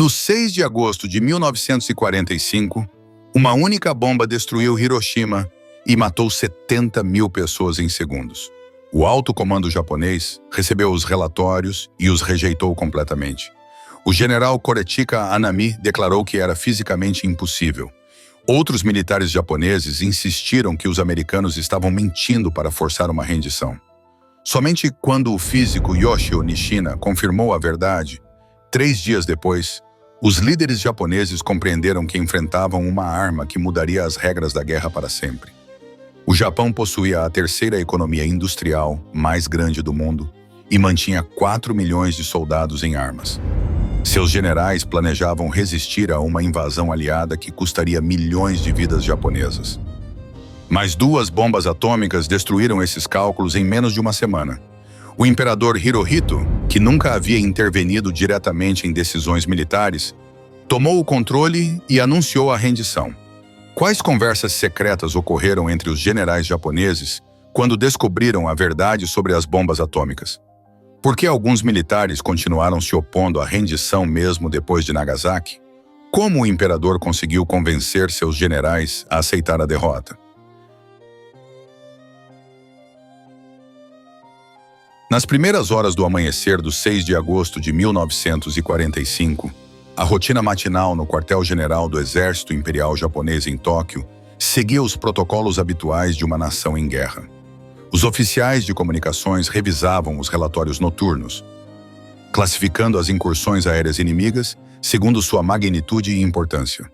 No 6 de agosto de 1945, uma única bomba destruiu Hiroshima e matou 70 mil pessoas em segundos. O alto comando japonês recebeu os relatórios e os rejeitou completamente. O general Korechika Anami declarou que era fisicamente impossível. Outros militares japoneses insistiram que os americanos estavam mentindo para forçar uma rendição. Somente quando o físico Yoshio Nishina confirmou a verdade, 3 dias depois, os líderes japoneses compreenderam que enfrentavam uma arma que mudaria as regras da guerra para sempre. O Japão possuía a terceira economia industrial mais grande do mundo e mantinha 4 milhões de soldados em armas. Seus generais planejavam resistir a uma invasão aliada que custaria milhões de vidas japonesas. Mas 2 bombas atômicas destruíram esses cálculos em menos de uma semana. O imperador Hirohito, que nunca havia intervenido diretamente em decisões militares, tomou o controle e anunciou a rendição. Quais conversas secretas ocorreram entre os generais japoneses quando descobriram a verdade sobre as bombas atômicas? Por que alguns militares continuaram se opondo à rendição mesmo depois de Nagasaki? Como o imperador conseguiu convencer seus generais a aceitar a derrota? Nas primeiras horas do amanhecer do 6 de agosto de 1945, a rotina matinal no quartel-general do Exército Imperial Japonês em Tóquio seguia os protocolos habituais de uma nação em guerra. Os oficiais de comunicações revisavam os relatórios noturnos, classificando as incursões aéreas inimigas segundo sua magnitude e importância.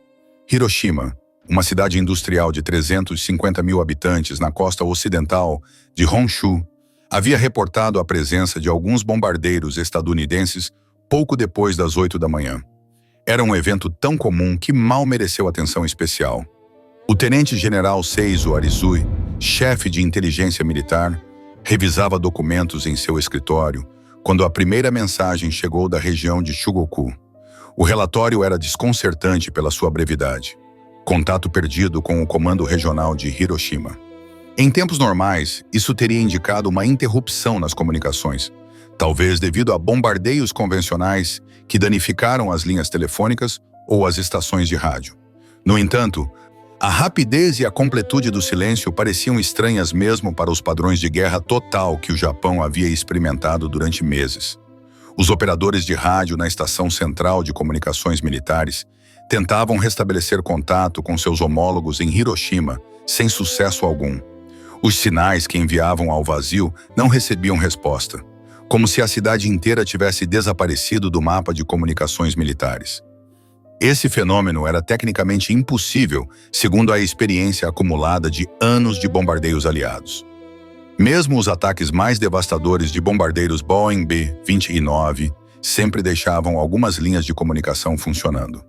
Hiroshima, uma cidade industrial de 350 mil habitantes na costa ocidental de Honshu, havia reportado a presença de alguns bombardeiros estadunidenses pouco depois das 8 da manhã. Era um evento tão comum que mal mereceu atenção especial. O tenente-general Seizo Arizui, chefe de inteligência militar, revisava documentos em seu escritório quando a primeira mensagem chegou da região de Chugoku. O relatório era desconcertante pela sua brevidade. Contato perdido com o comando regional de Hiroshima. Em tempos normais, isso teria indicado uma interrupção nas comunicações, talvez devido a bombardeios convencionais que danificaram as linhas telefônicas ou as estações de rádio. No entanto, a rapidez e a completude do silêncio pareciam estranhas mesmo para os padrões de guerra total que o Japão havia experimentado durante meses. Os operadores de rádio na estação central de comunicações militares tentavam restabelecer contato com seus homólogos em Hiroshima, sem sucesso algum. Os sinais que enviavam ao vazio não recebiam resposta, como se a cidade inteira tivesse desaparecido do mapa de comunicações militares. Esse fenômeno era tecnicamente impossível, segundo a experiência acumulada de anos de bombardeios aliados. Mesmo os ataques mais devastadores de bombardeiros Boeing B-29 sempre deixavam algumas linhas de comunicação funcionando.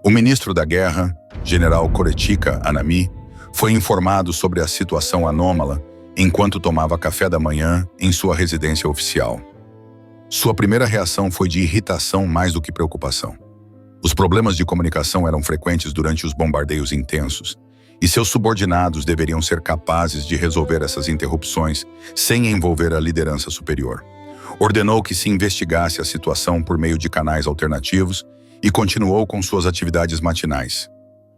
O ministro da Guerra, general Korechika Anami, foi informado sobre a situação anômala enquanto tomava café da manhã em sua residência oficial. Sua primeira reação foi de irritação mais do que preocupação. Os problemas de comunicação eram frequentes durante os bombardeios intensos, e seus subordinados deveriam ser capazes de resolver essas interrupções sem envolver a liderança superior. Ordenou que se investigasse a situação por meio de canais alternativos e continuou com suas atividades matinais.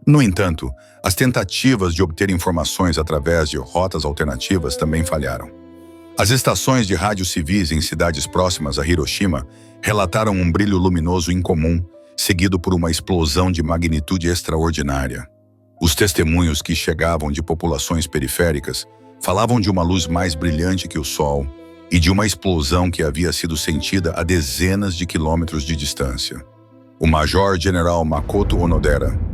No entanto, as tentativas de obter informações através de rotas alternativas também falharam. As estações de rádio civis em cidades próximas a Hiroshima relataram um brilho luminoso incomum, seguido por uma explosão de magnitude extraordinária. Os testemunhos que chegavam de populações periféricas falavam de uma luz mais brilhante que o sol e de uma explosão que havia sido sentida a dezenas de quilômetros de distância. O Major-General Makoto Onodera,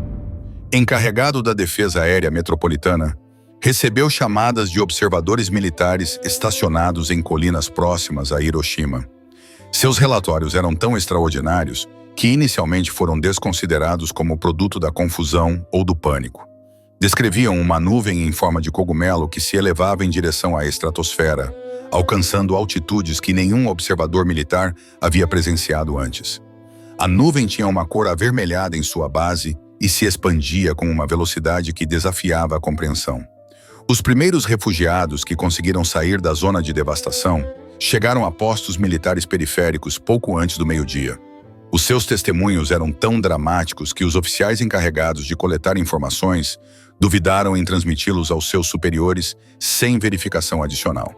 encarregado da defesa aérea metropolitana, recebeu chamadas de observadores militares estacionados em colinas próximas a Hiroshima. Seus relatórios eram tão extraordinários que inicialmente foram desconsiderados como produto da confusão ou do pânico. Descreviam uma nuvem em forma de cogumelo que se elevava em direção à estratosfera, alcançando altitudes que nenhum observador militar havia presenciado antes. A nuvem tinha uma cor avermelhada em sua base e se expandia com uma velocidade que desafiava a compreensão. Os primeiros refugiados que conseguiram sair da zona de devastação chegaram a postos militares periféricos pouco antes do meio-dia. Os seus testemunhos eram tão dramáticos que os oficiais encarregados de coletar informações duvidaram em transmiti-los aos seus superiores sem verificação adicional.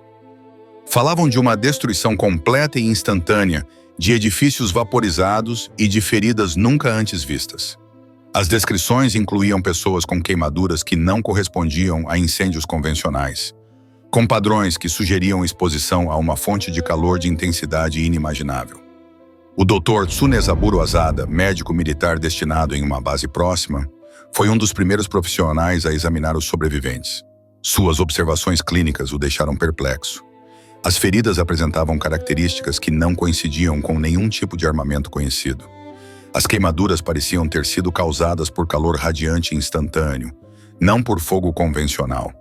Falavam de uma destruição completa e instantânea de edifícios vaporizados e de feridas nunca antes vistas. As descrições incluíam pessoas com queimaduras que não correspondiam a incêndios convencionais, com padrões que sugeriam exposição a uma fonte de calor de intensidade inimaginável. O Dr. Tsunezaburo Asada, médico militar destinado em uma base próxima, foi um dos primeiros profissionais a examinar os sobreviventes. Suas observações clínicas o deixaram perplexo. As feridas apresentavam características que não coincidiam com nenhum tipo de armamento conhecido. As queimaduras pareciam ter sido causadas por calor radiante instantâneo, não por fogo convencional.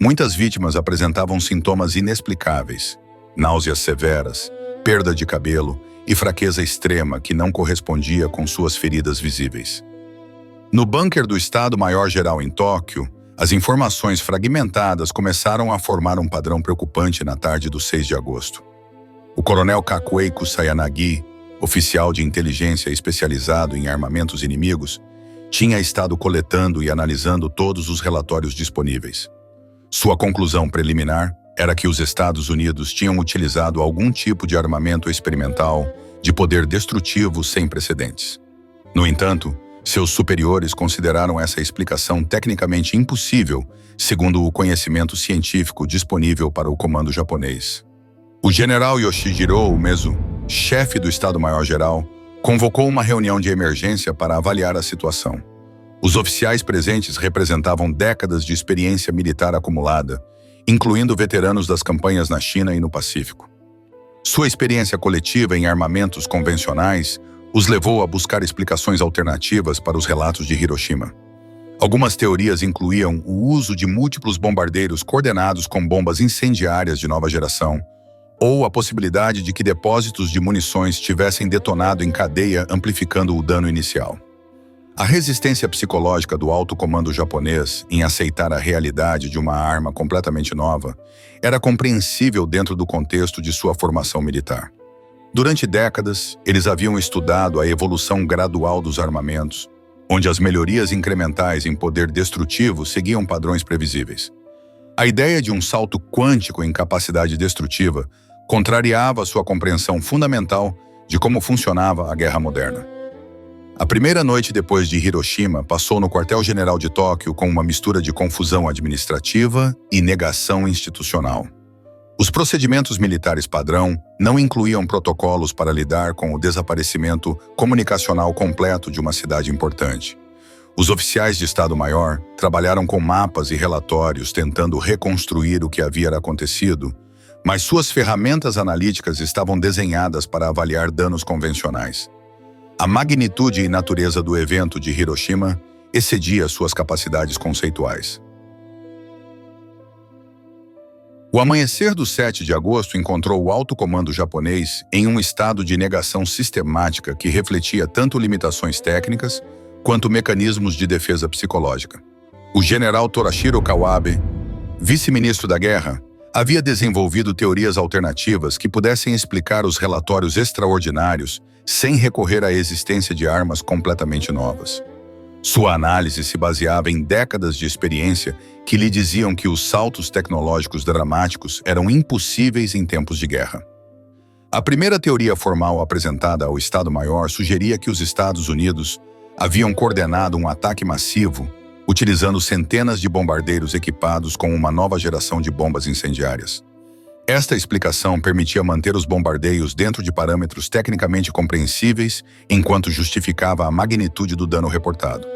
Muitas vítimas apresentavam sintomas inexplicáveis, náuseas severas, perda de cabelo e fraqueza extrema que não correspondia com suas feridas visíveis. No bunker do Estado-Maior-Geral em Tóquio, as informações fragmentadas começaram a formar um padrão preocupante na tarde do 6 de agosto. O coronel Kakuei Kusayanagi, oficial de inteligência especializado em armamentos inimigos, tinha estado coletando e analisando todos os relatórios disponíveis. Sua conclusão preliminar era que os Estados Unidos tinham utilizado algum tipo de armamento experimental de poder destrutivo sem precedentes. No entanto, seus superiores consideraram essa explicação tecnicamente impossível, segundo o conhecimento científico disponível para o comando japonês. O general Yoshijiro Umezu, chefe do Estado-Maior-Geral, convocou uma reunião de emergência para avaliar a situação. Os oficiais presentes representavam décadas de experiência militar acumulada, incluindo veteranos das campanhas na China e no Pacífico. Sua experiência coletiva em armamentos convencionais os levou a buscar explicações alternativas para os relatos de Hiroshima. Algumas teorias incluíam o uso de múltiplos bombardeiros coordenados com bombas incendiárias de nova geração, ou a possibilidade de que depósitos de munições tivessem detonado em cadeia, amplificando o dano inicial. A resistência psicológica do alto comando japonês em aceitar a realidade de uma arma completamente nova era compreensível dentro do contexto de sua formação militar. Durante décadas, eles haviam estudado a evolução gradual dos armamentos, onde as melhorias incrementais em poder destrutivo seguiam padrões previsíveis. A ideia de um salto quântico em capacidade destrutiva contrariava sua compreensão fundamental de como funcionava a guerra moderna. A primeira noite depois de Hiroshima passou no quartel-general de Tóquio com uma mistura de confusão administrativa e negação institucional. Os procedimentos militares padrão não incluíam protocolos para lidar com o desaparecimento comunicacional completo de uma cidade importante. Os oficiais de Estado-Maior trabalharam com mapas e relatórios tentando reconstruir o que havia acontecido, mas suas ferramentas analíticas estavam desenhadas para avaliar danos convencionais. A magnitude e natureza do evento de Hiroshima excedia suas capacidades conceituais. O amanhecer do 7 de agosto encontrou o alto comando japonês em um estado de negação sistemática que refletia tanto limitações técnicas quanto mecanismos de defesa psicológica. O general Torashiro Kawabe, vice-ministro da guerra, havia desenvolvido teorias alternativas que pudessem explicar os relatórios extraordinários sem recorrer à existência de armas completamente novas. Sua análise se baseava em décadas de experiência que lhe diziam que os saltos tecnológicos dramáticos eram impossíveis em tempos de guerra. A primeira teoria formal apresentada ao Estado-Maior sugeria que os Estados Unidos haviam coordenado um ataque massivo, utilizando centenas de bombardeiros equipados com uma nova geração de bombas incendiárias. Esta explicação permitia manter os bombardeios dentro de parâmetros tecnicamente compreensíveis, enquanto justificava a magnitude do dano reportado.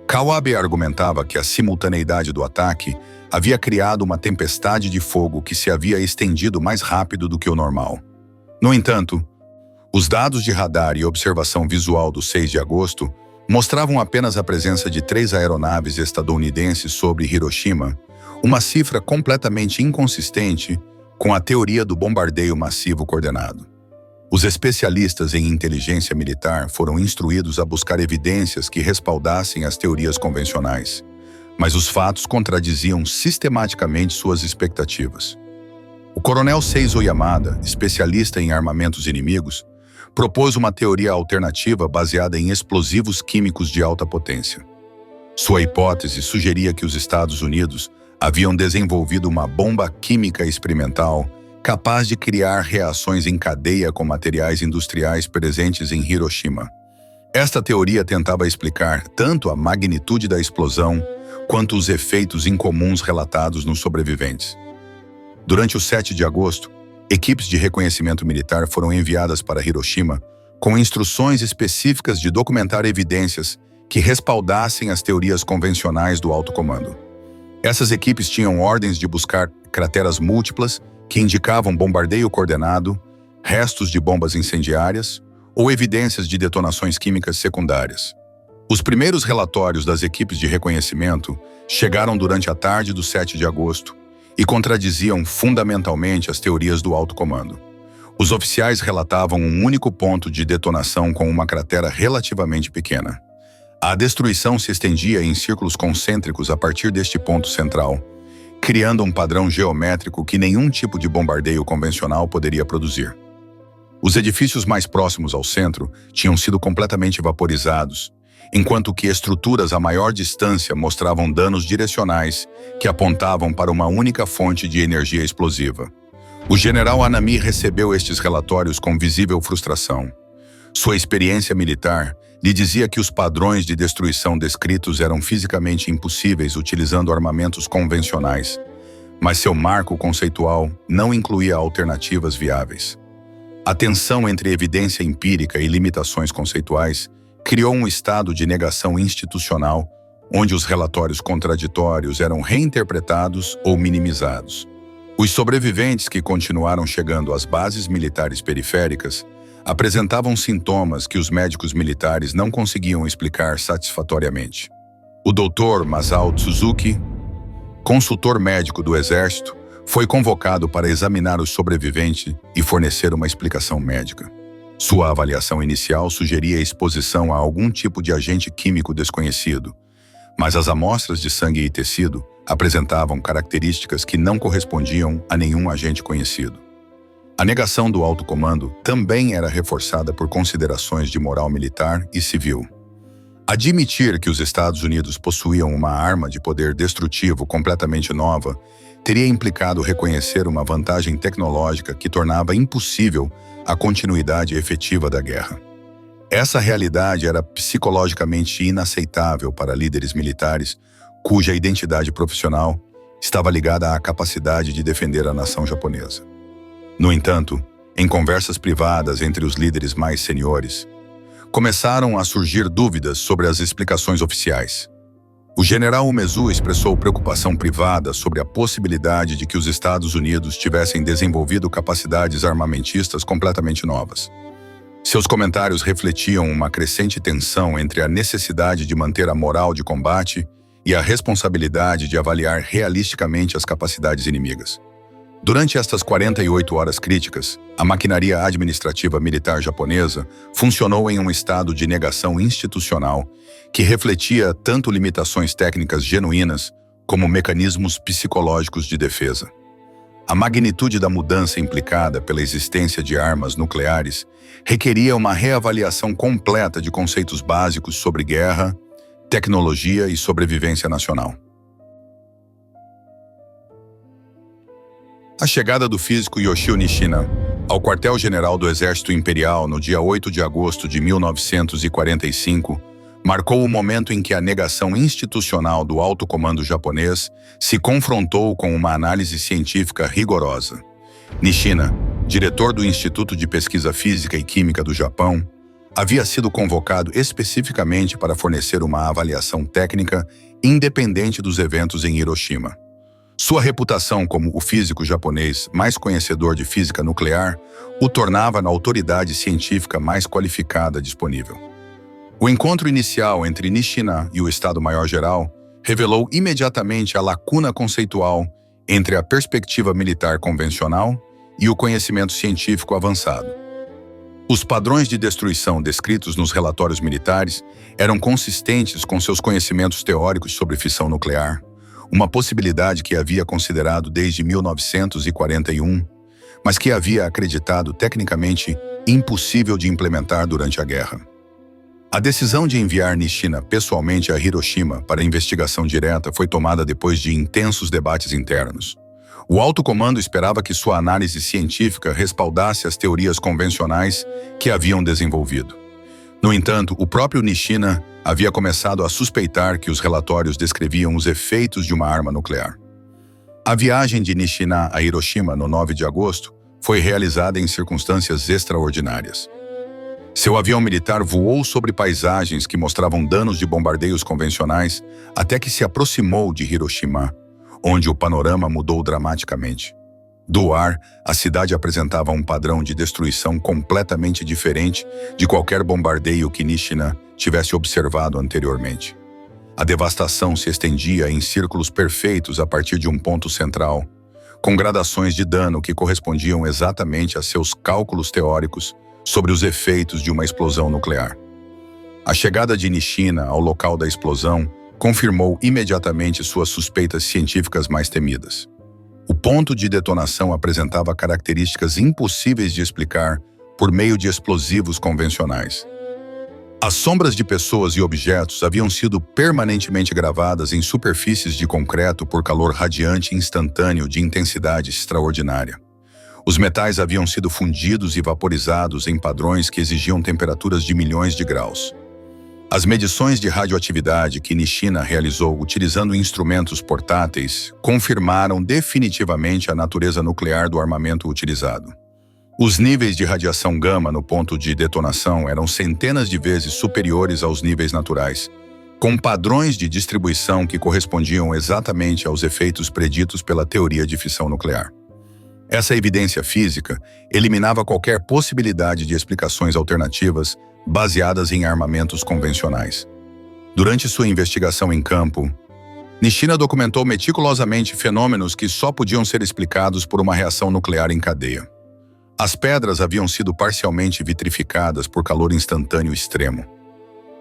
Kawabe argumentava que a simultaneidade do ataque havia criado uma tempestade de fogo que se havia estendido mais rápido do que o normal. No entanto, os dados de radar e observação visual do 6 de agosto mostravam apenas a presença de 3 aeronaves estadunidenses sobre Hiroshima, uma cifra completamente inconsistente com a teoria do bombardeio massivo coordenado. Os especialistas em inteligência militar foram instruídos a buscar evidências que respaldassem as teorias convencionais, mas os fatos contradiziam sistematicamente suas expectativas. O coronel Seizo Yamada, especialista em armamentos inimigos, propôs uma teoria alternativa baseada em explosivos químicos de alta potência. Sua hipótese sugeria que os Estados Unidos haviam desenvolvido uma bomba química experimental capaz de criar reações em cadeia com materiais industriais presentes em Hiroshima. Esta teoria tentava explicar tanto a magnitude da explosão quanto os efeitos incomuns relatados nos sobreviventes. Durante o 7 de agosto, equipes de reconhecimento militar foram enviadas para Hiroshima com instruções específicas de documentar evidências que respaldassem as teorias convencionais do alto comando. Essas equipes tinham ordens de buscar crateras múltiplas que indicavam bombardeio coordenado, restos de bombas incendiárias ou evidências de detonações químicas secundárias. Os primeiros relatórios das equipes de reconhecimento chegaram durante a tarde do 7 de agosto e contradiziam fundamentalmente as teorias do alto comando. Os oficiais relatavam um único ponto de detonação com uma cratera relativamente pequena. A destruição se estendia em círculos concêntricos a partir deste ponto central, criando um padrão geométrico que nenhum tipo de bombardeio convencional poderia produzir. Os edifícios mais próximos ao centro tinham sido completamente vaporizados, enquanto que estruturas a maior distância mostravam danos direcionais que apontavam para uma única fonte de energia explosiva. O general Anami recebeu estes relatórios com visível frustração. Sua experiência militar lhe dizia que os padrões de destruição descritos eram fisicamente impossíveis utilizando armamentos convencionais, mas seu marco conceitual não incluía alternativas viáveis. A tensão entre evidência empírica e limitações conceituais criou um estado de negação institucional, onde os relatórios contraditórios eram reinterpretados ou minimizados. Os sobreviventes que continuaram chegando às bases militares periféricas apresentavam sintomas que os médicos militares não conseguiam explicar satisfatoriamente. O Dr. Masao Tsuzuki, consultor médico do Exército, foi convocado para examinar os sobreviventes e fornecer uma explicação médica. Sua avaliação inicial sugeria exposição a algum tipo de agente químico desconhecido, mas as amostras de sangue e tecido apresentavam características que não correspondiam a nenhum agente conhecido. A negação do alto comando também era reforçada por considerações de moral militar e civil. Admitir que os Estados Unidos possuíam uma arma de poder destrutivo completamente nova teria implicado reconhecer uma vantagem tecnológica que tornava impossível a continuidade efetiva da guerra. Essa realidade era psicologicamente inaceitável para líderes militares cuja identidade profissional estava ligada à capacidade de defender a nação japonesa. No entanto, em conversas privadas entre os líderes mais seniores, começaram a surgir dúvidas sobre as explicações oficiais. O general Umezu expressou preocupação privada sobre a possibilidade de que os Estados Unidos tivessem desenvolvido capacidades armamentistas completamente novas. Seus comentários refletiam uma crescente tensão entre a necessidade de manter a moral de combate e a responsabilidade de avaliar realisticamente as capacidades inimigas. Durante estas 48 horas críticas, a maquinaria administrativa militar japonesa funcionou em um estado de negação institucional que refletia tanto limitações técnicas genuínas como mecanismos psicológicos de defesa. A magnitude da mudança implicada pela existência de armas nucleares requeria uma reavaliação completa de conceitos básicos sobre guerra, tecnologia e sobrevivência nacional. A chegada do físico Yoshio Nishina ao quartel-general do Exército Imperial no dia 8 de agosto de 1945 marcou o momento em que a negação institucional do alto comando japonês se confrontou com uma análise científica rigorosa. Nishina, diretor do Instituto de Pesquisa Física e Química do Japão, havia sido convocado especificamente para fornecer uma avaliação técnica independente dos eventos em Hiroshima. Sua reputação como o físico japonês mais conhecedor de física nuclear o tornava na autoridade científica mais qualificada disponível. O encontro inicial entre Nishina e o Estado-Maior-Geral revelou imediatamente a lacuna conceitual entre a perspectiva militar convencional e o conhecimento científico avançado. Os padrões de destruição descritos nos relatórios militares eram consistentes com seus conhecimentos teóricos sobre fissão nuclear, uma possibilidade que havia considerado desde 1941, mas que havia acreditado tecnicamente impossível de implementar durante a guerra. A decisão de enviar Nishina pessoalmente a Hiroshima para investigação direta foi tomada depois de intensos debates internos. O alto comando esperava que sua análise científica respaldasse as teorias convencionais que haviam desenvolvido. No entanto, o próprio Nishina havia começado a suspeitar que os relatórios descreviam os efeitos de uma arma nuclear. A viagem de Nishina a Hiroshima no 9 de agosto foi realizada em circunstâncias extraordinárias. Seu avião militar voou sobre paisagens que mostravam danos de bombardeios convencionais até que se aproximou de Hiroshima, onde o panorama mudou dramaticamente. Do ar, a cidade apresentava um padrão de destruição completamente diferente de qualquer bombardeio que Nishina tivesse observado anteriormente. A devastação se estendia em círculos perfeitos a partir de um ponto central, com gradações de dano que correspondiam exatamente a seus cálculos teóricos sobre os efeitos de uma explosão nuclear. A chegada de Nishina ao local da explosão confirmou imediatamente suas suspeitas científicas mais temidas. O ponto de detonação apresentava características impossíveis de explicar por meio de explosivos convencionais. As sombras de pessoas e objetos haviam sido permanentemente gravadas em superfícies de concreto por calor radiante instantâneo de intensidade extraordinária. Os metais haviam sido fundidos e vaporizados em padrões que exigiam temperaturas de milhões de graus. As medições de radioatividade que Nishina realizou utilizando instrumentos portáteis confirmaram definitivamente a natureza nuclear do armamento utilizado. Os níveis de radiação gama no ponto de detonação eram centenas de vezes superiores aos níveis naturais, com padrões de distribuição que correspondiam exatamente aos efeitos preditos pela teoria de fissão nuclear. Essa evidência física eliminava qualquer possibilidade de explicações alternativas baseadas em armamentos convencionais. Durante sua investigação em campo, Nishina documentou meticulosamente fenômenos que só podiam ser explicados por uma reação nuclear em cadeia. As pedras haviam sido parcialmente vitrificadas por calor instantâneo extremo.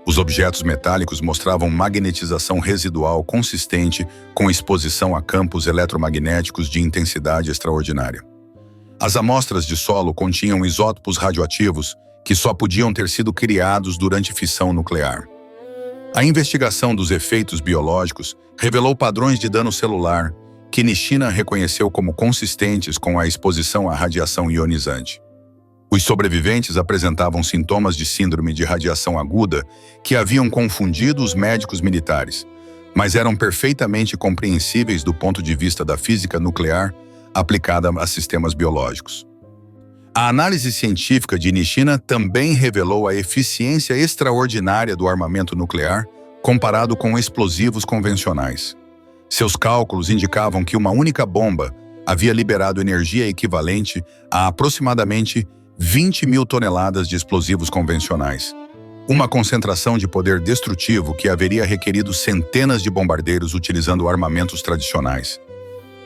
Os objetos metálicos mostravam magnetização residual consistente com exposição a campos eletromagnéticos de intensidade extraordinária. As amostras de solo continham isótopos radioativos que só podiam ter sido criados durante fissão nuclear. A investigação dos efeitos biológicos revelou padrões de dano celular que Nishina reconheceu como consistentes com a exposição à radiação ionizante. Os sobreviventes apresentavam sintomas de síndrome de radiação aguda que haviam confundido os médicos militares, mas eram perfeitamente compreensíveis do ponto de vista da física nuclear aplicada a sistemas biológicos. A análise científica de Nishina também revelou a eficiência extraordinária do armamento nuclear comparado com explosivos convencionais. Seus cálculos indicavam que uma única bomba havia liberado energia equivalente a aproximadamente 20 mil toneladas de explosivos convencionais. Uma concentração de poder destrutivo que haveria requerido centenas de bombardeiros utilizando armamentos tradicionais.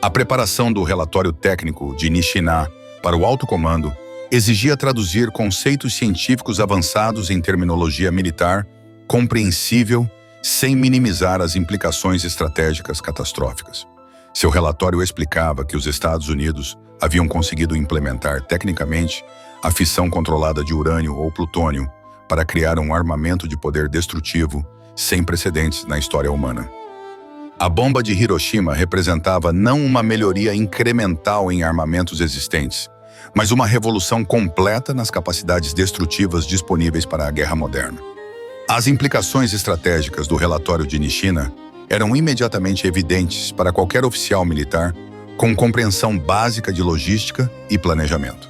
A preparação do relatório técnico de Nishina para o alto comando exigia traduzir conceitos científicos avançados em terminologia militar compreensível sem minimizar as implicações estratégicas catastróficas. Seu relatório explicava que os Estados Unidos haviam conseguido implementar tecnicamente a fissão controlada de urânio ou plutônio para criar um armamento de poder destrutivo sem precedentes na história humana. A bomba de Hiroshima representava não uma melhoria incremental em armamentos existentes, mas uma revolução completa nas capacidades destrutivas disponíveis para a guerra moderna. As implicações estratégicas do relatório de Nishina eram imediatamente evidentes para qualquer oficial militar com compreensão básica de logística e planejamento.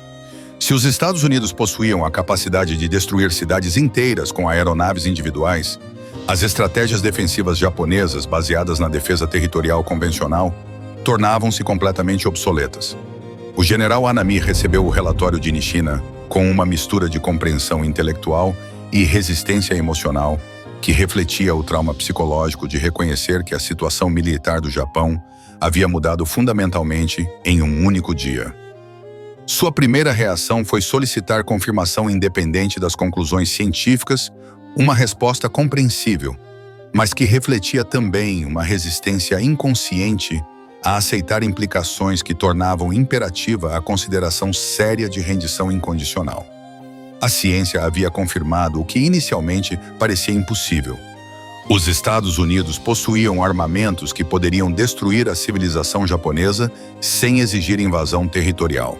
Se os Estados Unidos possuíam a capacidade de destruir cidades inteiras com aeronaves individuais, as estratégias defensivas japonesas baseadas na defesa territorial convencional tornavam-se completamente obsoletas. O general Anami recebeu o relatório de Nishina com uma mistura de compreensão intelectual e resistência emocional que refletia o trauma psicológico de reconhecer que a situação militar do Japão havia mudado fundamentalmente em um único dia. Sua primeira reação foi solicitar confirmação independente das conclusões científicas, uma resposta compreensível, mas que refletia também uma resistência inconsciente a aceitar implicações que tornavam imperativa a consideração séria de rendição incondicional. A ciência havia confirmado o que inicialmente parecia impossível. Os Estados Unidos possuíam armamentos que poderiam destruir a civilização japonesa sem exigir invasão territorial.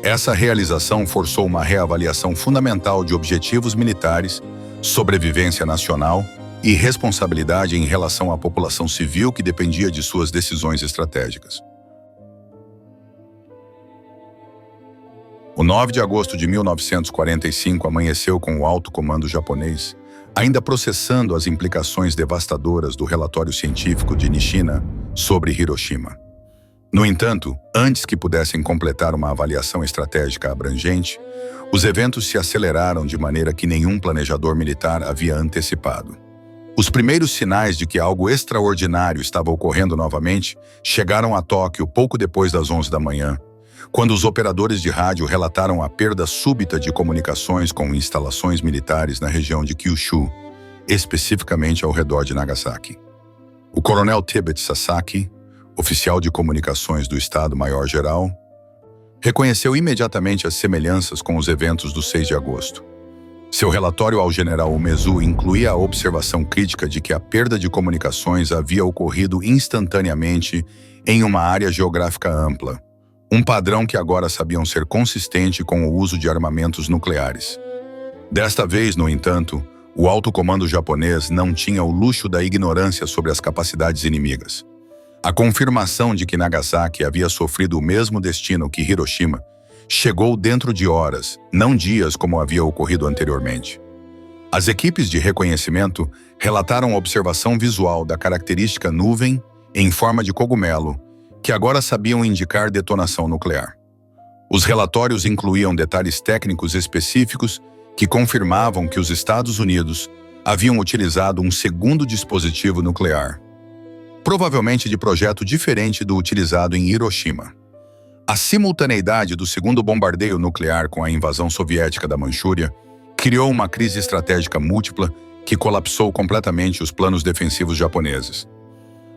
Essa realização forçou uma reavaliação fundamental de objetivos militares, sobrevivência nacional e responsabilidade em relação à população civil que dependia de suas decisões estratégicas. O 9 de agosto de 1945 amanheceu com o alto comando japonês, ainda processando as implicações devastadoras do relatório científico de Nishina sobre Hiroshima. No entanto, antes que pudessem completar uma avaliação estratégica abrangente, os eventos se aceleraram de maneira que nenhum planejador militar havia antecipado. Os primeiros sinais de que algo extraordinário estava ocorrendo novamente chegaram a Tóquio pouco depois das 11 da manhã, quando os operadores de rádio relataram a perda súbita de comunicações com instalações militares na região de Kyushu, especificamente ao redor de Nagasaki. O coronel Tibet Sasaki, oficial de comunicações do Estado-Maior-Geral, reconheceu imediatamente as semelhanças com os eventos do 6 de agosto. Seu relatório ao general Umezu incluía a observação crítica de que a perda de comunicações havia ocorrido instantaneamente em uma área geográfica ampla, um padrão que agora sabiam ser consistente com o uso de armamentos nucleares. Desta vez, no entanto, o alto comando japonês não tinha o luxo da ignorância sobre as capacidades inimigas. A confirmação de que Nagasaki havia sofrido o mesmo destino que Hiroshima chegou dentro de horas, não dias como havia ocorrido anteriormente. As equipes de reconhecimento relataram a observação visual da característica nuvem em forma de cogumelo, que agora sabiam indicar detonação nuclear. Os relatórios incluíam detalhes técnicos específicos que confirmavam que os Estados Unidos haviam utilizado um segundo dispositivo nuclear, provavelmente de projeto diferente do utilizado em Hiroshima. A simultaneidade do segundo bombardeio nuclear com a invasão soviética da Manchúria criou uma crise estratégica múltipla que colapsou completamente os planos defensivos japoneses.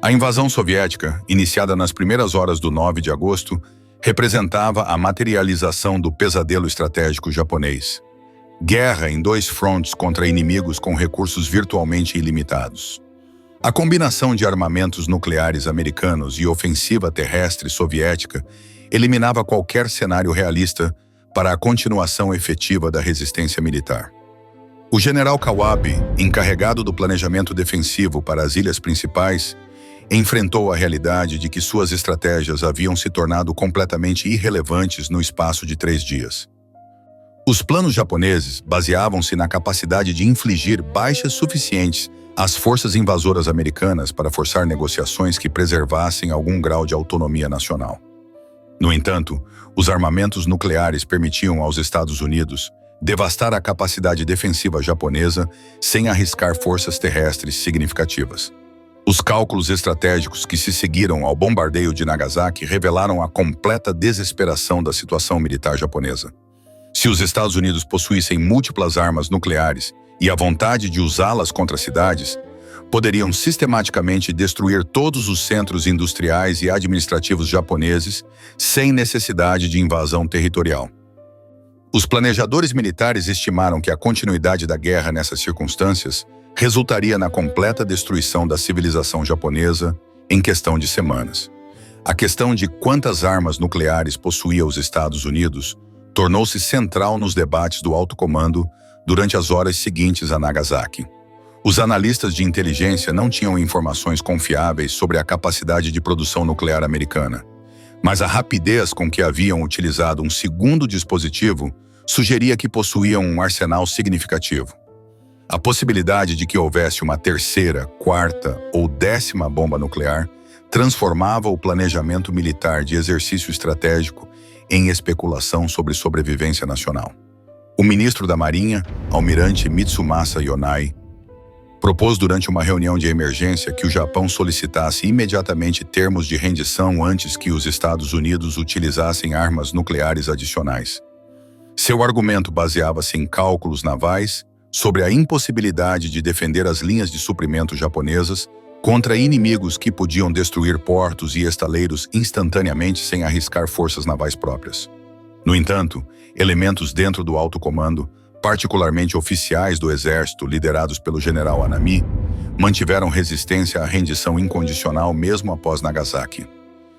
A invasão soviética, iniciada nas primeiras horas do 9 de agosto, representava a materialização do pesadelo estratégico japonês. Guerra em dois frontes contra inimigos com recursos virtualmente ilimitados. A combinação de armamentos nucleares americanos e ofensiva terrestre soviética eliminava qualquer cenário realista para a continuação efetiva da resistência militar. O general Kawabe, encarregado do planejamento defensivo para as ilhas principais, enfrentou a realidade de que suas estratégias haviam se tornado completamente irrelevantes no espaço de 3 dias. Os planos japoneses baseavam-se na capacidade de infligir baixas suficientes às forças invasoras americanas para forçar negociações que preservassem algum grau de autonomia nacional. No entanto, os armamentos nucleares permitiam aos Estados Unidos devastar a capacidade defensiva japonesa sem arriscar forças terrestres significativas. Os cálculos estratégicos que se seguiram ao bombardeio de Nagasaki revelaram a completa desesperação da situação militar japonesa. Se os Estados Unidos possuíssem múltiplas armas nucleares e a vontade de usá-las contra cidades, poderiam sistematicamente destruir todos os centros industriais e administrativos japoneses sem necessidade de invasão territorial. Os planejadores militares estimaram que a continuidade da guerra nessas circunstâncias resultaria na completa destruição da civilização japonesa em questão de semanas. A questão de quantas armas nucleares possuía os Estados Unidos tornou-se central nos debates do alto comando durante as horas seguintes a Nagasaki. Os analistas de inteligência não tinham informações confiáveis sobre a capacidade de produção nuclear americana, mas a rapidez com que haviam utilizado um segundo dispositivo sugeria que possuíam um arsenal significativo. A possibilidade de que houvesse uma terceira, quarta ou 10ª bomba nuclear transformava o planejamento militar de exercício estratégico em especulação sobre sobrevivência nacional. O ministro da Marinha, almirante Mitsumasa Yonai, propôs durante uma reunião de emergência que o Japão solicitasse imediatamente termos de rendição antes que os Estados Unidos utilizassem armas nucleares adicionais. Seu argumento baseava-se em cálculos navais sobre a impossibilidade de defender as linhas de suprimento japonesas contra inimigos que podiam destruir portos e estaleiros instantaneamente sem arriscar forças navais próprias. No entanto, elementos dentro do alto comando, particularmente oficiais do exército liderados pelo general Anami, mantiveram resistência à rendição incondicional mesmo após Nagasaki.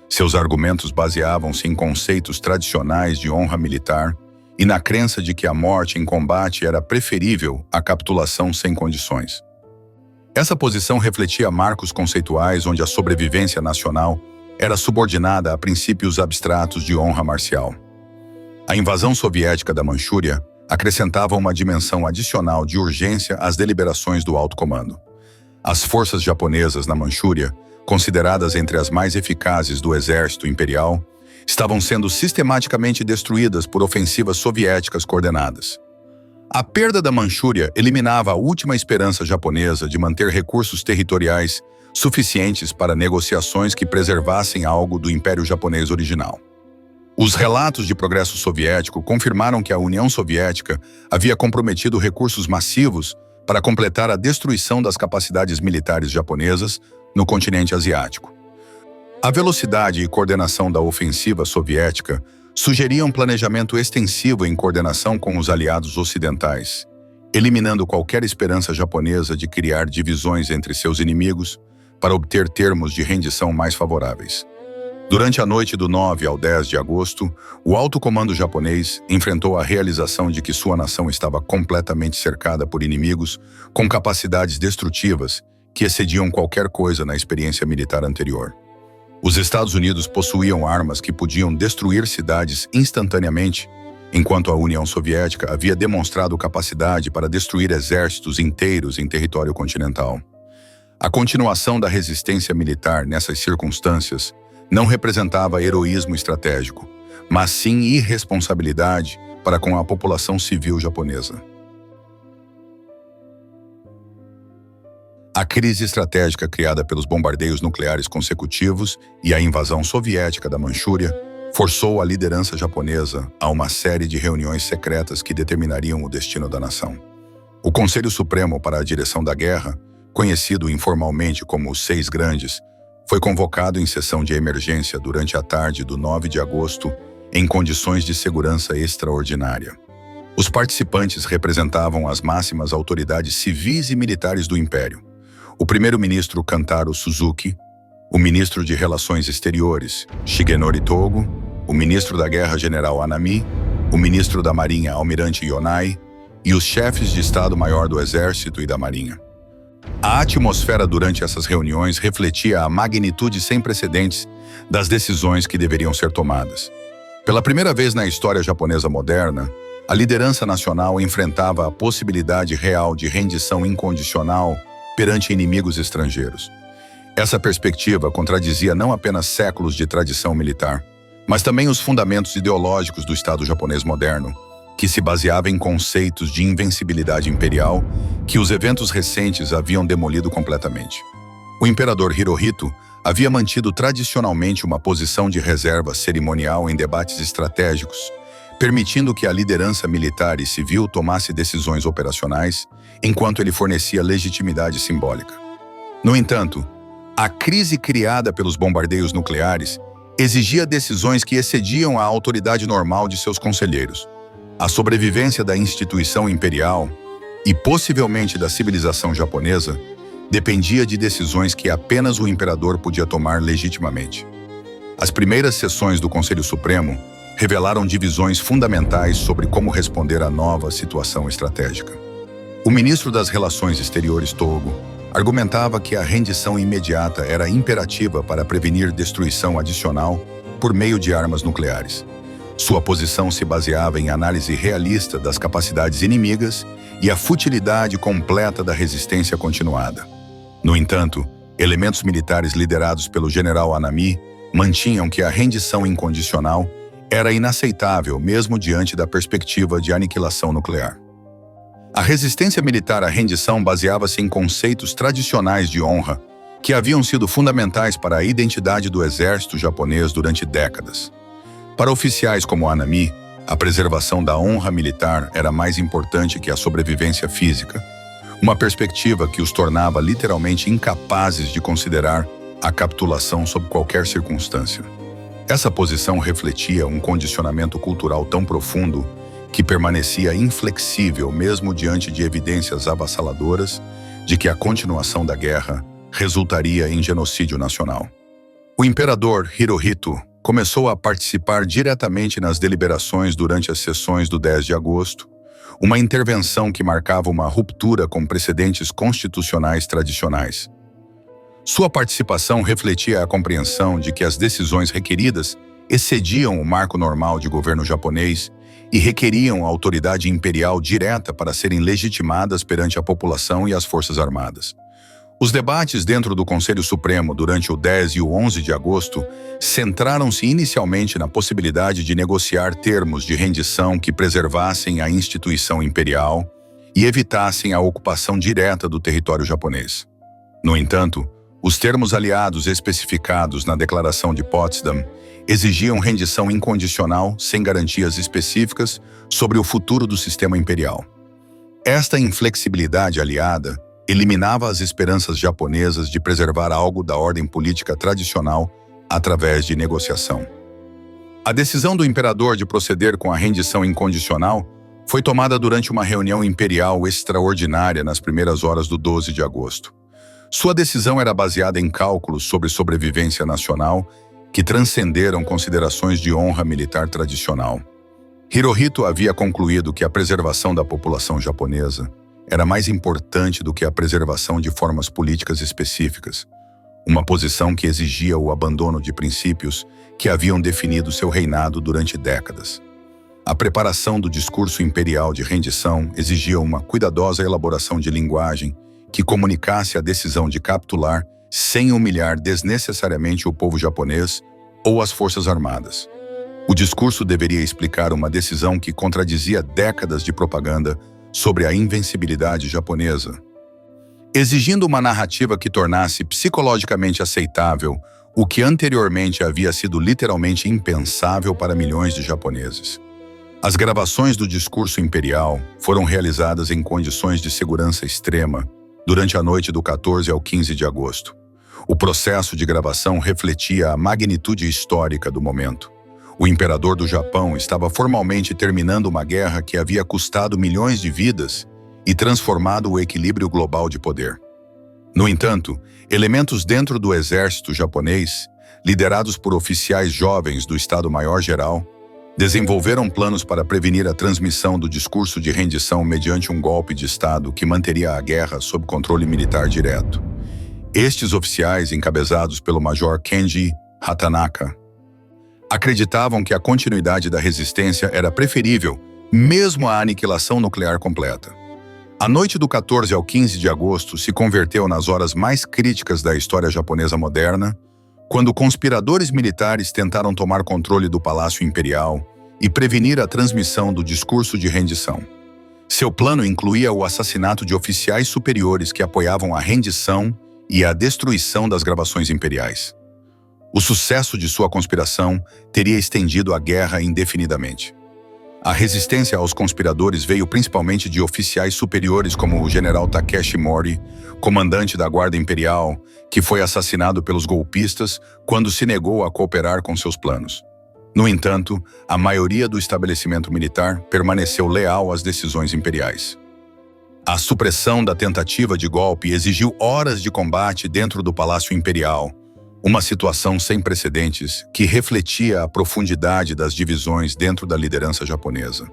Seus argumentos baseavam-se em conceitos tradicionais de honra militar e na crença de que a morte em combate era preferível à capitulação sem condições. Essa posição refletia marcos conceituais onde a sobrevivência nacional era subordinada a princípios abstratos de honra marcial. A invasão soviética da Manchúria acrescentava uma dimensão adicional de urgência às deliberações do alto comando. As forças japonesas na Manchúria, consideradas entre as mais eficazes do exército imperial, estavam sendo sistematicamente destruídas por ofensivas soviéticas coordenadas. A perda da Manchúria eliminava a última esperança japonesa de manter recursos territoriais suficientes para negociações que preservassem algo do Império Japonês original. Os relatos de progresso soviético confirmaram que a União Soviética havia comprometido recursos massivos para completar a destruição das capacidades militares japonesas no continente asiático. A velocidade e coordenação da ofensiva soviética sugeriam um planejamento extensivo em coordenação com os aliados ocidentais, eliminando qualquer esperança japonesa de criar divisões entre seus inimigos para obter termos de rendição mais favoráveis. Durante a noite do 9 ao 10 de agosto, o alto comando japonês enfrentou a realização de que sua nação estava completamente cercada por inimigos com capacidades destrutivas que excediam qualquer coisa na experiência militar anterior. Os Estados Unidos possuíam armas que podiam destruir cidades instantaneamente, enquanto a União Soviética havia demonstrado capacidade para destruir exércitos inteiros em território continental. A continuação da resistência militar nessas circunstâncias não representava heroísmo estratégico, mas sim irresponsabilidade para com a população civil japonesa. A crise estratégica criada pelos bombardeios nucleares consecutivos e a invasão soviética da Manchúria forçou a liderança japonesa a uma série de reuniões secretas que determinariam o destino da nação. O Conselho Supremo para a Direção da Guerra, conhecido informalmente como os Seis Grandes, foi convocado em sessão de emergência durante a tarde do 9 de agosto em condições de segurança extraordinária. Os participantes representavam as máximas autoridades civis e militares do Império: o primeiro-ministro Kantaro Suzuki, o ministro de Relações Exteriores, Shigenori Togo, o ministro da Guerra General Anami, o ministro da Marinha Almirante Yonai e os chefes de Estado-Maior do Exército e da Marinha. A atmosfera durante essas reuniões refletia a magnitude sem precedentes das decisões que deveriam ser tomadas. Pela primeira vez na história japonesa moderna, a liderança nacional enfrentava a possibilidade real de rendição incondicional perante inimigos estrangeiros. Essa perspectiva contradizia não apenas séculos de tradição militar, mas também os fundamentos ideológicos do Estado japonês moderno, que se baseava em conceitos de invencibilidade imperial que os eventos recentes haviam demolido completamente. O imperador Hirohito havia mantido tradicionalmente uma posição de reserva cerimonial em debates estratégicos, permitindo que a liderança militar e civil tomasse decisões operacionais, enquanto ele fornecia legitimidade simbólica. No entanto, a crise criada pelos bombardeios nucleares exigia decisões que excediam a autoridade normal de seus conselheiros. A sobrevivência da instituição imperial e possivelmente da civilização japonesa dependia de decisões que apenas o imperador podia tomar legitimamente. As primeiras sessões do Conselho Supremo revelaram divisões fundamentais sobre como responder à nova situação estratégica. O ministro das Relações Exteriores, Togo, argumentava que a rendição imediata era imperativa para prevenir destruição adicional por meio de armas nucleares. Sua posição se baseava em análise realista das capacidades inimigas e a futilidade completa da resistência continuada. No entanto, elementos militares liderados pelo general Anami mantinham que a rendição incondicional era inaceitável mesmo diante da perspectiva de aniquilação nuclear. A resistência militar à rendição baseava-se em conceitos tradicionais de honra que haviam sido fundamentais para a identidade do exército japonês durante décadas. Para oficiais como Anami, a preservação da honra militar era mais importante que a sobrevivência física, uma perspectiva que os tornava literalmente incapazes de considerar a capitulação sob qualquer circunstância. Essa posição refletia um condicionamento cultural tão profundo que permanecia inflexível mesmo diante de evidências avassaladoras de que a continuação da guerra resultaria em genocídio nacional. O imperador Hirohito começou a participar diretamente nas deliberações durante as sessões do 10 de agosto, uma intervenção que marcava uma ruptura com precedentes constitucionais tradicionais. Sua participação refletia a compreensão de que as decisões requeridas excediam o marco normal de governo japonês e requeriam a autoridade imperial direta para serem legitimadas perante a população e as forças armadas. Os debates dentro do Conselho Supremo durante o 10 e o 11 de agosto centraram-se inicialmente na possibilidade de negociar termos de rendição que preservassem a instituição imperial e evitassem a ocupação direta do território japonês. No entanto, os termos aliados especificados na Declaração de Potsdam exigiam rendição incondicional sem garantias específicas sobre o futuro do sistema imperial. Esta inflexibilidade aliada eliminava as esperanças japonesas de preservar algo da ordem política tradicional através de negociação. A decisão do imperador de proceder com a rendição incondicional foi tomada durante uma reunião imperial extraordinária nas primeiras horas do 12 de agosto. Sua decisão era baseada em cálculos sobre sobrevivência nacional que transcenderam considerações de honra militar tradicional. Hirohito havia concluído que a preservação da população japonesa era mais importante do que a preservação de formas políticas específicas, uma posição que exigia o abandono de princípios que haviam definido seu reinado durante décadas. A preparação do discurso imperial de rendição exigia uma cuidadosa elaboração de linguagem que comunicasse a decisão de capitular sem humilhar desnecessariamente o povo japonês ou as forças armadas. O discurso deveria explicar uma decisão que contradizia décadas de propaganda sobre a invencibilidade japonesa, exigindo uma narrativa que tornasse psicologicamente aceitável o que anteriormente havia sido literalmente impensável para milhões de japoneses. As gravações do discurso imperial foram realizadas em condições de segurança extrema durante a noite do 14 ao 15 de agosto. O processo de gravação refletia a magnitude histórica do momento. O imperador do Japão estava formalmente terminando uma guerra que havia custado milhões de vidas e transformado o equilíbrio global de poder. No entanto, elementos dentro do exército japonês, liderados por oficiais jovens do Estado-Maior-Geral, desenvolveram planos para prevenir a transmissão do discurso de rendição mediante um golpe de Estado que manteria a guerra sob controle militar direto. Estes oficiais, encabeçados pelo Major Kenji Hatanaka, acreditavam que a continuidade da resistência era preferível, mesmo à aniquilação nuclear completa. A noite do 14 ao 15 de agosto se converteu nas horas mais críticas da história japonesa moderna, quando conspiradores militares tentaram tomar controle do Palácio Imperial e prevenir a transmissão do discurso de rendição. Seu plano incluía o assassinato de oficiais superiores que apoiavam a rendição e a destruição das gravações imperiais. O sucesso de sua conspiração teria estendido a guerra indefinidamente. A resistência aos conspiradores veio principalmente de oficiais superiores como o general Takeshi Mori, comandante da Guarda Imperial, que foi assassinado pelos golpistas quando se negou a cooperar com seus planos. No entanto, a maioria do estabelecimento militar permaneceu leal às decisões imperiais. A supressão da tentativa de golpe exigiu horas de combate dentro do Palácio Imperial, uma situação sem precedentes que refletia a profundidade das divisões dentro da liderança japonesa.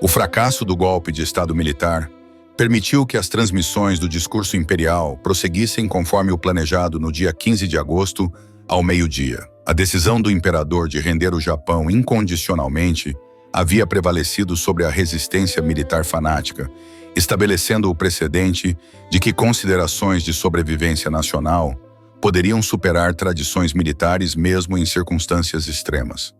O fracasso do golpe de Estado militar permitiu que as transmissões do discurso imperial prosseguissem conforme o planejado no dia 15 de agosto, ao meio-dia. A decisão do imperador de render o Japão incondicionalmente havia prevalecido sobre a resistência militar fanática, estabelecendo o precedente de que considerações de sobrevivência nacional poderiam superar tradições militares mesmo em circunstâncias extremas.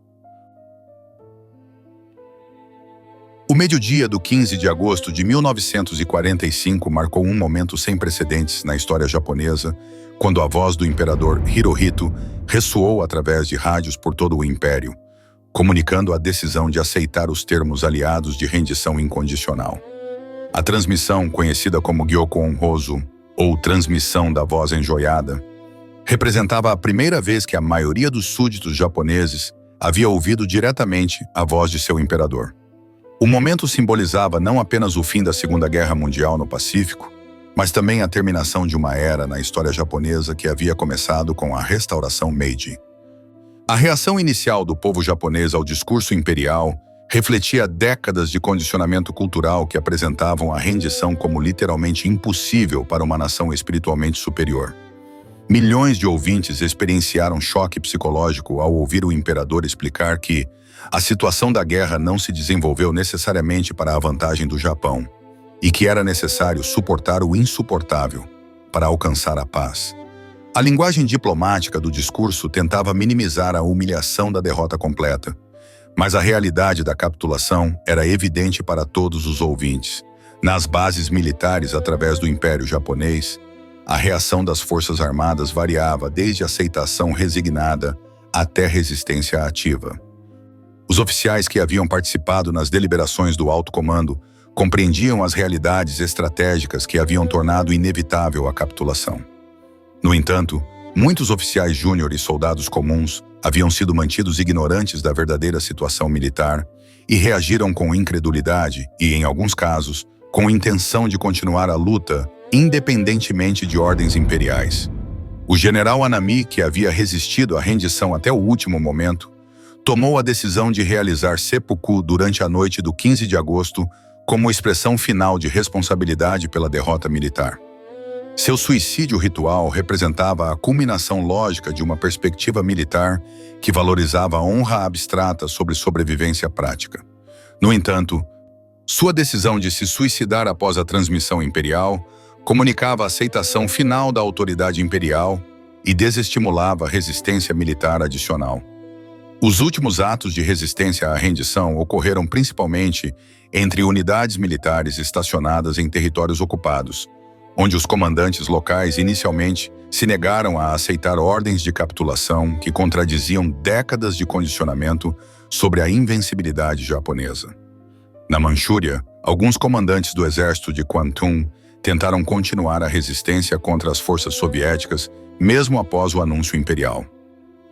O meio-dia do 15 de agosto de 1945 marcou um momento sem precedentes na história japonesa, quando a voz do imperador Hirohito ressoou através de rádios por todo o império, comunicando a decisão de aceitar os termos aliados de rendição incondicional. A transmissão, conhecida como Gyoko Honroso, ou transmissão da voz enjoiada, representava a primeira vez que a maioria dos súditos japoneses havia ouvido diretamente a voz de seu imperador. O momento simbolizava não apenas o fim da Segunda Guerra Mundial no Pacífico, mas também a terminação de uma era na história japonesa que havia começado com a restauração Meiji. A reação inicial do povo japonês ao discurso imperial refletia décadas de condicionamento cultural que apresentavam a rendição como literalmente impossível para uma nação espiritualmente superior. Milhões de ouvintes experienciaram choque psicológico ao ouvir o imperador explicar que a situação da guerra não se desenvolveu necessariamente para a vantagem do Japão e que era necessário suportar o insuportável para alcançar a paz. A linguagem diplomática do discurso tentava minimizar a humilhação da derrota completa, mas a realidade da capitulação era evidente para todos os ouvintes. Nas bases militares através do Império Japonês, a reação das Forças Armadas variava desde aceitação resignada até resistência ativa. Os oficiais que haviam participado nas deliberações do alto comando compreendiam as realidades estratégicas que haviam tornado inevitável a capitulação. No entanto, muitos oficiais júnior e soldados comuns haviam sido mantidos ignorantes da verdadeira situação militar e reagiram com incredulidade e, em alguns casos, com intenção de continuar a luta independentemente de ordens imperiais. O general Anami, que havia resistido à rendição até o último momento, tomou a decisão de realizar seppuku durante a noite do 15 de agosto como expressão final de responsabilidade pela derrota militar. Seu suicídio ritual representava a culminação lógica de uma perspectiva militar que valorizava a honra abstrata sobre sobrevivência prática. No entanto, sua decisão de se suicidar após a transmissão imperial comunicava a aceitação final da autoridade imperial e desestimulava a resistência militar adicional. Os últimos atos de resistência à rendição ocorreram principalmente entre unidades militares estacionadas em territórios ocupados, onde os comandantes locais inicialmente se negaram a aceitar ordens de capitulação que contradiziam décadas de condicionamento sobre a invencibilidade japonesa. Na Manchúria, alguns comandantes do exército de Kwantung tentaram continuar a resistência contra as forças soviéticas, mesmo após o anúncio imperial.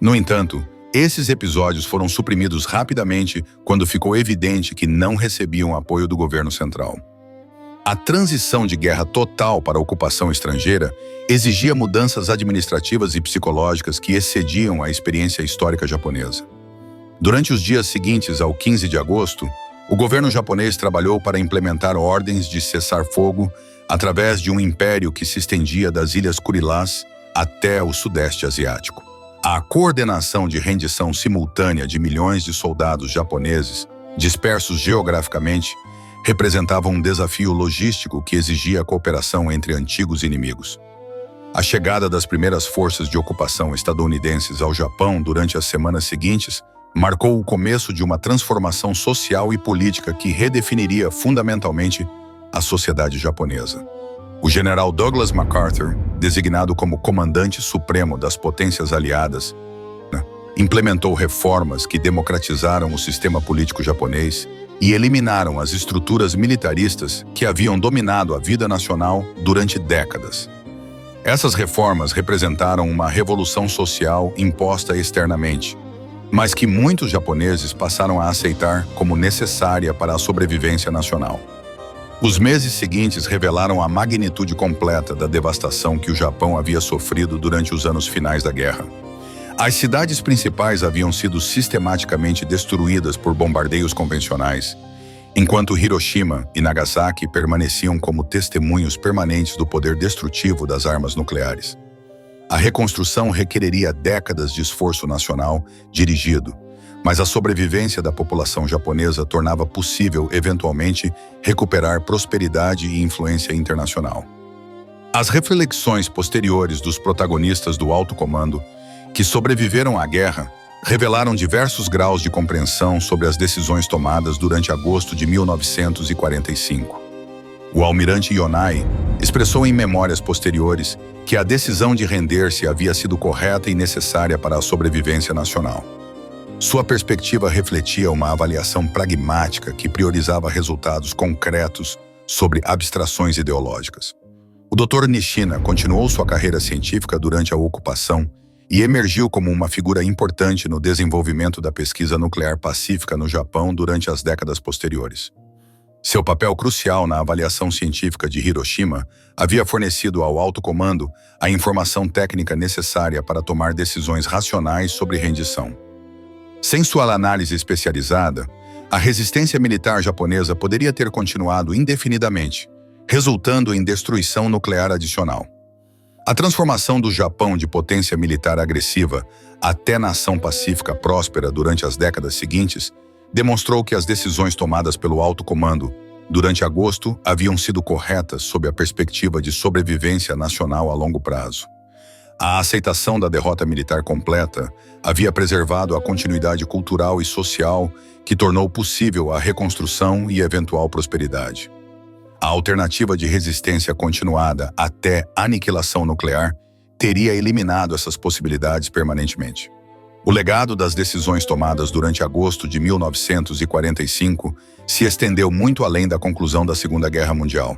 No entanto, esses episódios foram suprimidos rapidamente quando ficou evidente que não recebiam apoio do governo central. A transição de guerra total para a ocupação estrangeira exigia mudanças administrativas e psicológicas que excediam a experiência histórica japonesa. Durante os dias seguintes ao 15 de agosto, o governo japonês trabalhou para implementar ordens de cessar-fogo através de um império que se estendia das Ilhas Kurilás até o Sudeste Asiático. A coordenação de rendição simultânea de milhões de soldados japoneses, dispersos geograficamente, representava um desafio logístico que exigia a cooperação entre antigos inimigos. A chegada das primeiras forças de ocupação estadunidenses ao Japão durante as semanas seguintes marcou o começo de uma transformação social e política que redefiniria fundamentalmente a sociedade japonesa. O general Douglas MacArthur, designado como comandante supremo das potências aliadas, implementou reformas que democratizaram o sistema político japonês e eliminaram as estruturas militaristas que haviam dominado a vida nacional durante décadas. Essas reformas representaram uma revolução social imposta externamente, mas que muitos japoneses passaram a aceitar como necessária para a sobrevivência nacional. Os meses seguintes revelaram a magnitude completa da devastação que o Japão havia sofrido durante os anos finais da guerra. As cidades principais haviam sido sistematicamente destruídas por bombardeios convencionais, enquanto Hiroshima e Nagasaki permaneciam como testemunhos permanentes do poder destrutivo das armas nucleares. A reconstrução requereria décadas de esforço nacional dirigido, mas a sobrevivência da população japonesa tornava possível, eventualmente, recuperar prosperidade e influência internacional. As reflexões posteriores dos protagonistas do alto comando, que sobreviveram à guerra, revelaram diversos graus de compreensão sobre as decisões tomadas durante agosto de 1945. O almirante Yonai expressou em memórias posteriores que a decisão de render-se havia sido correta e necessária para a sobrevivência nacional. Sua perspectiva refletia uma avaliação pragmática que priorizava resultados concretos sobre abstrações ideológicas. O Dr. Nishina continuou sua carreira científica durante a ocupação e emergiu como uma figura importante no desenvolvimento da pesquisa nuclear pacífica no Japão durante as décadas posteriores. Seu papel crucial na avaliação científica de Hiroshima havia fornecido ao alto comando a informação técnica necessária para tomar decisões racionais sobre rendição. Sem sua análise especializada, a resistência militar japonesa poderia ter continuado indefinidamente, resultando em destruição nuclear adicional. A transformação do Japão de potência militar agressiva até nação pacífica próspera durante as décadas seguintes demonstrou que as decisões tomadas pelo alto comando durante agosto haviam sido corretas sob a perspectiva de sobrevivência nacional a longo prazo. A aceitação da derrota militar completa havia preservado a continuidade cultural e social que tornou possível a reconstrução e eventual prosperidade. A alternativa de resistência continuada até aniquilação nuclear teria eliminado essas possibilidades permanentemente. O legado das decisões tomadas durante agosto de 1945 se estendeu muito além da conclusão da Segunda Guerra Mundial.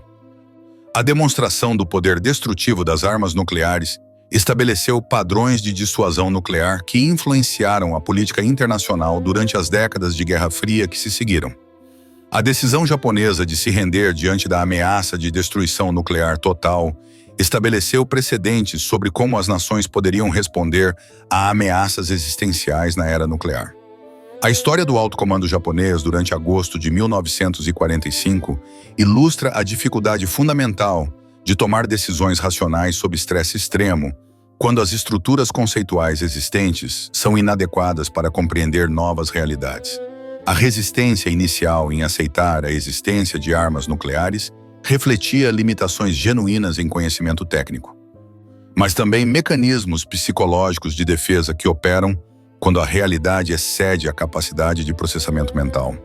A demonstração do poder destrutivo das armas nucleares estabeleceu padrões de dissuasão nuclear que influenciaram a política internacional durante as décadas de Guerra Fria que se seguiram. A decisão japonesa de se render diante da ameaça de destruição nuclear total estabeleceu precedentes sobre como as nações poderiam responder a ameaças existenciais na era nuclear. A história do alto comando japonês durante agosto de 1945 ilustra a dificuldade fundamental de tomar decisões racionais sob estresse extremo, quando as estruturas conceituais existentes são inadequadas para compreender novas realidades. A resistência inicial em aceitar a existência de armas nucleares refletia limitações genuínas em conhecimento técnico, mas também mecanismos psicológicos de defesa que operam quando a realidade excede a capacidade de processamento mental.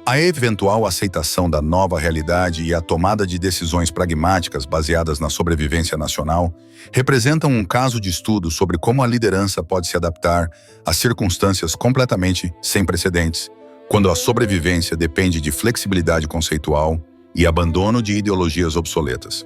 A eventual aceitação da nova realidade e a tomada de decisões pragmáticas baseadas na sobrevivência nacional representam um caso de estudo sobre como a liderança pode se adaptar a circunstâncias completamente sem precedentes, quando a sobrevivência depende de flexibilidade conceitual e abandono de ideologias obsoletas.